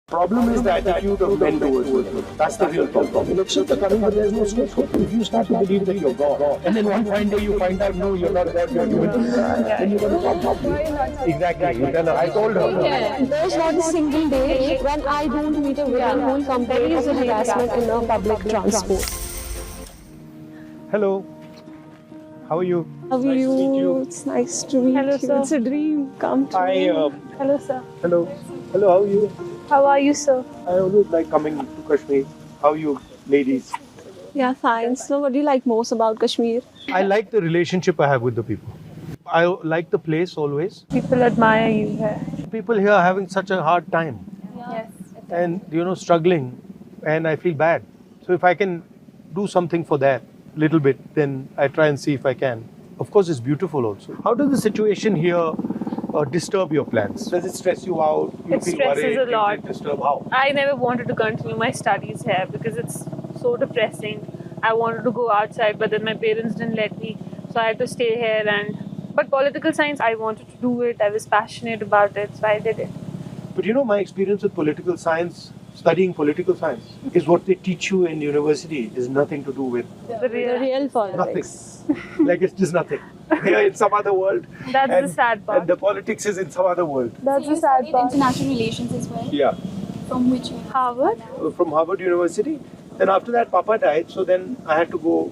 Problem is the attitude of men towards women. That's the real problem. Elections are coming, but there's no scope. If you start to believe that you're God, and then one fine day you find out, no, you're not God, you're human, then you're going to come. Exactly. You tell her. I told her. There's not a single day when I don't meet a woman who will complain of harassment in a public transport. Hello. How are you? How are you? It's nice to meet you. Sir. It's a dream come true. Hello, sir. Hello. Hello, how are you? How are you, sir? I always like coming to Kashmir. How are you, ladies? Yeah, fine. So what do you like most about Kashmir? I like the relationship I have with the people. I like the place always. People admire you here. People here are having such a hard time Yes. and, struggling, and I feel bad. So if I can do something for that little bit, then I try and see if I can. Of course, it's beautiful also. How does the situation here disturb your plans? Does it stress you out? You It feel stresses worried? a You lot. feel disturbed? How? I never wanted to continue my studies here because it's so depressing. I wanted to go outside, but then my parents didn't let me, so I had to stay here. But political science, I wanted to do it. I was passionate about it, so I did it. But my experience with political science, studying political science, is what they teach you in university is nothing to do with The real. Real politics. nothing. Like it's just nothing. They are in some other world. That's the sad part. And the politics is in some other world. That's So the you sad studied part. international relations as well? Yeah. From which year? Harvard? From Harvard University. Then after that, Papa died. So then I had to go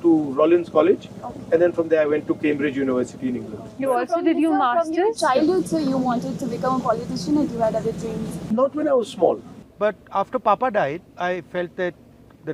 to Rollins College. And then from there, I went to Cambridge University in England. You also did your From your masters? childhood, so you wanted to become a politician, or you had other dreams? Not when I was small. But after Papa died, I felt that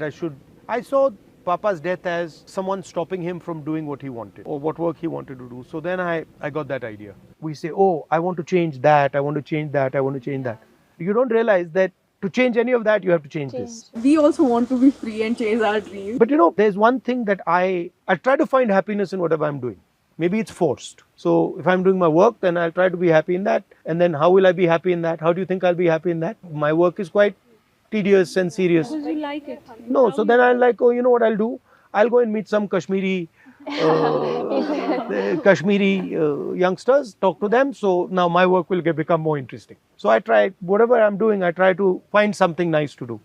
I should. I saw Papa's death as someone stopping him from doing what he wanted or what work he wanted to do. So then I got that idea. We say, oh, I want to change that, I want to change that, I want to change that. You don't realize that to change any of that, you have to change this. We also want to be free and chase our dreams. But there's one thing that I try to find happiness in whatever I'm doing. Maybe it's forced. So if I'm doing my work, then I'll try to be happy in that. And then how will I be happy in that? How do you think I'll be happy in that? My work is quite tedious and serious. Because you like it. No, so then I'm like, oh, you know what I'll do? I'll go and meet some Kashmiri youngsters, talk to them. So now my work will become more interesting. So I try, whatever I'm doing, I try to find something nice to do.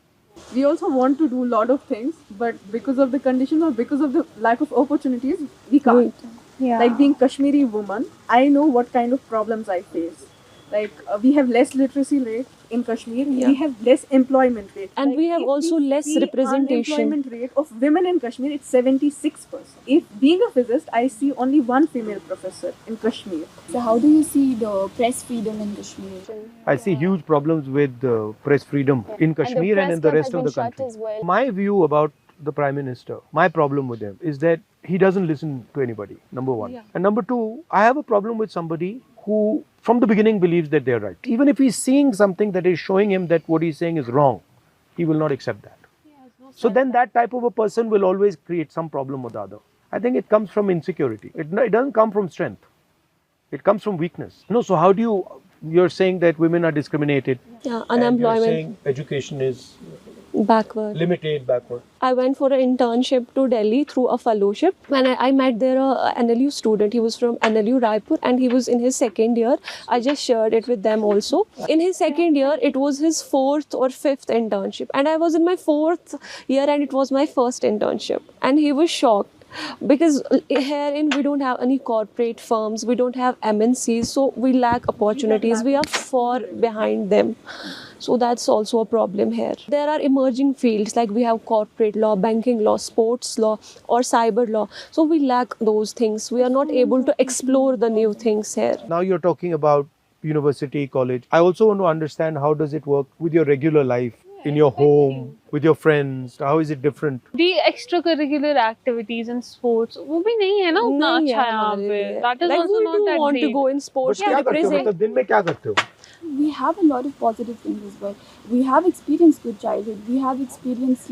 We also want to do a lot of things, but because of the conditions or because of the lack of opportunities, we can't. Yeah. Like being Kashmiri woman, I know what kind of problems I face. Like we have less literacy rate in Kashmir, Yeah. we have less employment rate. And Like, we have if also less see representation. Unemployment rate of women in Kashmir, it's 76%. If being a physicist, I see only one female professor in Kashmir. So how do you see the press freedom in Kashmir? I see huge problems with press freedom in Kashmir and in the rest of the country. My view about the Prime Minister, my problem with him is that he doesn't listen to anybody, number one. Yeah. And number two, I have a problem with somebody who from the beginning believes that they're right. Even if he's seeing something that is showing him that what he's saying is wrong, he will not accept that. So then that type of a person will always create some problem with the other. I think it comes from insecurity. It doesn't come from strength. It comes from weakness. No, so how do you're saying that women are discriminated. Yeah, and you're unemployment, saying education is backward. limited, backward. I went for an internship to Delhi through a fellowship. When I met there a NLU student, he was from NLU Raipur and he was in his second year. I just shared it with them also. In his second year, it was his fourth or fifth internship. And I was in my fourth year and it was my first internship. And he was shocked. Because herein we don't have any corporate firms, we don't have MNCs, so we lack opportunities, we are far behind them. So that's also a problem here. There are emerging fields like we have corporate law, banking law, sports law or cyber law. So we lack those things. We are not able to explore the new things here. Now you're talking about university, college. I also want to understand how does it work with your regular life, in your home, with your friends. How is it different? The extracurricular activities and sports, वो भी नहीं है ना उतना नहीं अच्छा है यहाँ हमारे पे. लिए. That is Like also we not do that want to great. go in sports क्या करते हो? represent. मतलब दिन में क्या करते हो? We have a lot of positive things as well. We have experienced good childhood. We have experienced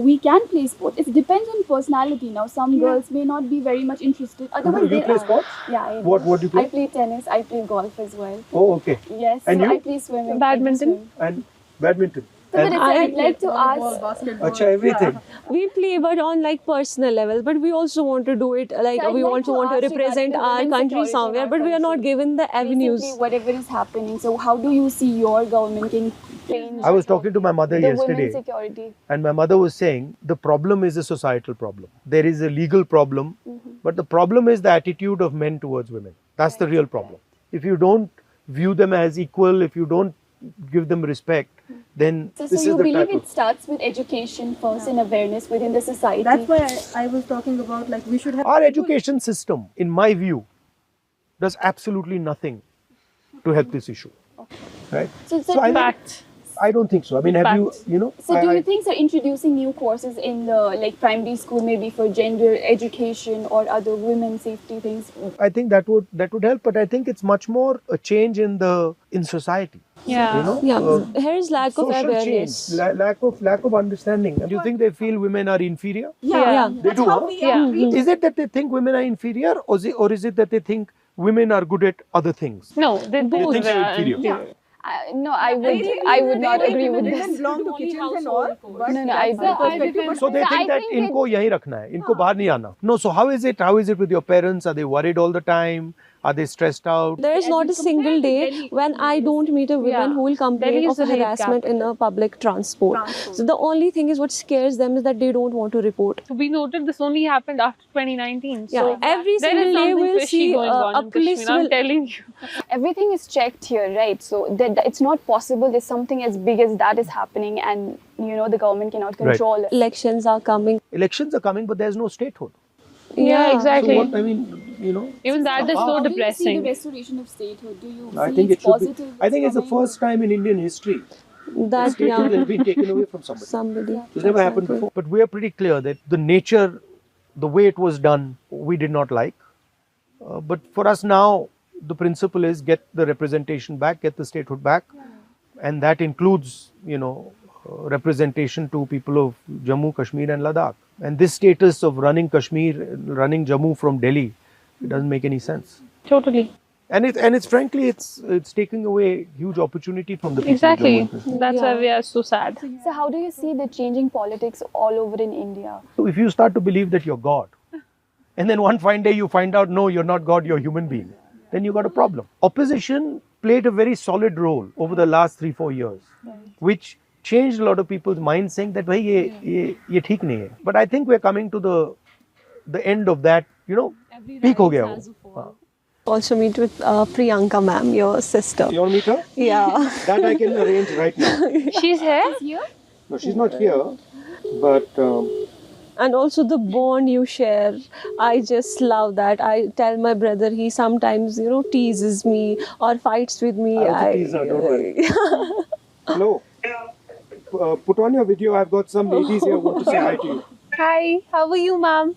we can play sports. It depends on personality. Now, some girls may not be very much interested. Otherwise, You they play are. sports? Yeah, I do. What do you play? I play tennis. I play golf as well. Oh, okay. Yes. And so you? I play swimming. Badminton? I do swim. And badminton. But I'd like to volleyball, ask. basketball. Acha, everything. We play, but on like personal levels. But we also want to do it like So I'd we like also to want to ask represent regarding the our women's country security in somewhere. our But we are not country. given the avenues. Recently, whatever is happening. So how do you see your government can change? I was talking to my mother the yesterday, women's security. and my mother was saying the problem is a societal problem. There is a legal problem, but the problem is the attitude of men towards women. That's the real problem. If you don't view them as equal, if you don't give them respect, then So this you is the believe type it starts with education first and awareness within the society? That's why I was talking about like we should have. Our education system, in my view, does absolutely nothing to help this issue. Right? So, Fact. I don't think so. I mean, have you, you know? So do you think so introducing new courses in the like primary school maybe for gender education or other women safety things? I think that would help, but I think it's much more a change in society. Yeah. You know? Yeah, here is lack of Social awareness. change, lack of understanding. And do you think they feel women are inferior? Yeah. They do. Huh? Yeah. Is it that they think women are inferior, or is it that they think women are good at other things? No, they both think they're are inferior. inferior. No, I would not agree with They this. belong to kitchens and all. But No, I that's the perspective. depend- But So they So I think that think इनको यहीं रखना है, इनको बाहर नहीं आना. No, so how is it? How is it with your parents? Are they worried all the time? Are they stressed out? There is not a single day when I don't meet a woman Yeah. who will complain Delhi of is a rape harassment in a public transport. So the only thing is what scares them is that they don't want to report. We noted this only happened after 2019. Yeah, So every there is single day something we'll fishy see going on a in police Kashmir, I'm will. telling you. everything is checked here, right? So that it's not possible that something as big as that is happening and the government cannot control it. Elections are coming. Elections are coming, but there's no statehood. Yeah, So exactly. what I mean, Even that is so How do you see the depressing. restoration of statehood? Do you I see think it's it should positive? be. I think it's the coming? first time in Indian history That statehood yeah, has been taken away from somebody. somebody. It's never happened before. But we are pretty clear that the nature, the way it was done, we did not like. But for us now, the principle is get the representation back, get the statehood back, and that includes, representation to people of Jammu, Kashmir, and Ladakh. And this status of running Kashmir, running Jammu from Delhi, it doesn't make any sense. Totally. And it's frankly, it's taking away huge opportunity from the people. of Jammu Exactly. and Kashmir. That's why Yeah. we are so sad. So how do you see the changing politics all over in India? So if you start to believe that you're God, and then one fine day you find out, no, you're not God, you're a human being, then you got a problem. Opposition played a very solid role over the last 3-4 years, which changed a lot of people's minds, saying that, "Bhai, ye theek nahi hai." But I think we're coming to the end of that, peak ho gaya wo. Also meet with Priyanka ma'am, your sister. You want to meet her? Yeah. That I can arrange right now. She's here? No, she's not here, but And also the bond you share. I just love that. I tell my brother, he sometimes, teases me or fights with me. I also tease her, don't worry. Hello. Put on your video. I've got some ladies here who want to say hi to you. Hi, how are you, ma'am?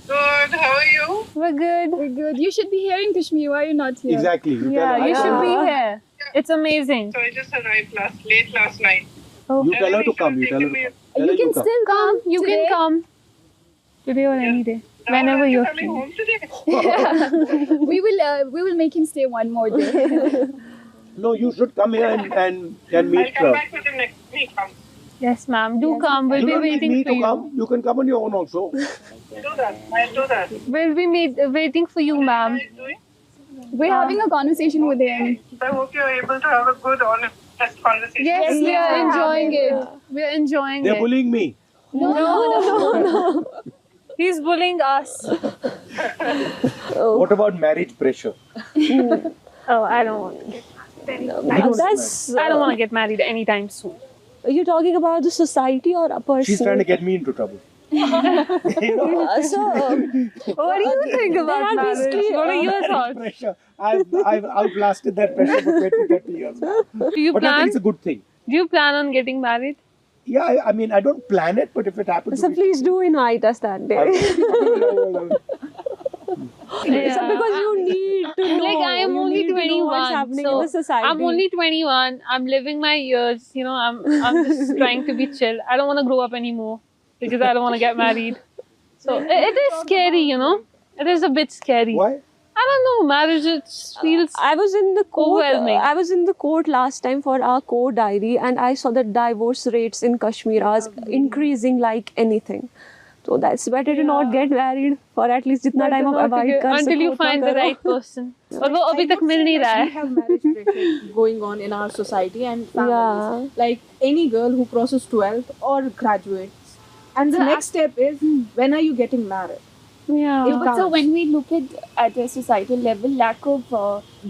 Good, how are you? We're good. We're good. You should be here in Kashmir. Why are you not here? Exactly. You Yeah, tell her. you should be here. It's amazing. So I just arrived late last night. You tell her to come. You tell her to come. Tell her You can come. still come. You today. can come. Today or any day. Whenever you're coming free. home today. We will make him stay one more day. No, you should come here and I'll meet come her. back with him next week. Yes, ma'am. Do come. We'll You be don't need waiting me for to you. come. You can come on your own also. I'll do that. We'll be waiting for you, ma'am. What are you doing? We're having a conversation with him. I hope you're able to have a good, honest conversation. Yes, we we are are enjoying it. We are enjoying They're it. bullying me. No. He's bullying us. What about marriage pressure? Oh, I don't want to get That's. I don't want to get married anytime soon. You're talking about the society or a person? She's trying to get me into trouble. So, What do you think about are marriage? basically, What are your thoughts? Pressure. I've outlasted that pressure for 20-30 years now. Do you But I plan? think it's a good thing. Do you plan on getting married? Yeah, I mean, I don't plan it, but if it happens so to be... please do invite us that day. So because you need to know. Like I am you only need to know what's 21, happening so in the society. I'm only 21. I'm living my years. I'm just trying to be chill. I don't want to grow up anymore because I don't want to get married. So it is scary. It is a bit scary. Why? I don't know, marriage it just feels I was in the court. overwhelming. I was in the court last time for our court diary, and I saw the divorce rates in Kashmir are increasing like anything. So that's better to not get married for at least जितना time आप avoid कर सको until you उतना find the करो. right person. और वो अभी तक मिल नहीं रहा We है. have marriage pressure going on in our society and families. Yeah. Like any girl who crosses 12th or graduates. And the next step is, when are you getting married? Yeah. But so when we look at a societal level, lack of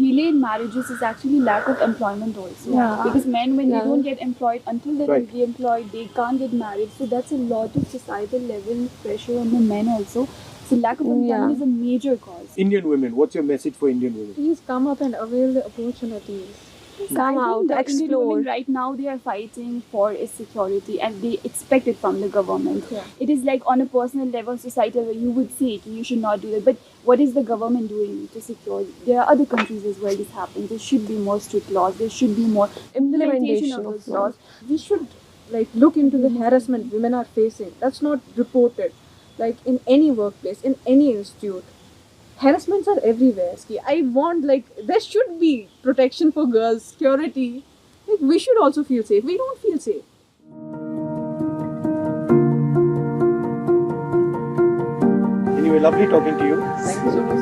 delayed marriages is actually lack of employment also. Yeah. Because men, when Yeah. they don't get employed, until they're Right. re-employed, they can't get married. So that's a lot of societal level pressure on the men also. So lack of employment Yeah. is a major cause. Indian women, what's your message for Indian women? Please come up and avail the opportunities. So Come I out, think the Indian explore. women right now, they are fighting for a security and they expect it from the government. Yeah. It is like on a personal level, societal level, you would say it, you should not do that. But what is the government doing to secure? There are other countries as well this happens. There should be more strict laws. There should be more implementation of those laws. We should like look into the harassment women are facing. That's not reported. Like in any workplace, in any institute. Harassments are everywhere. Ski. I want like there should be protection for girls, security. Like, we should also feel safe. We don't feel safe. Anyway, lovely talking to you. Thank you so much.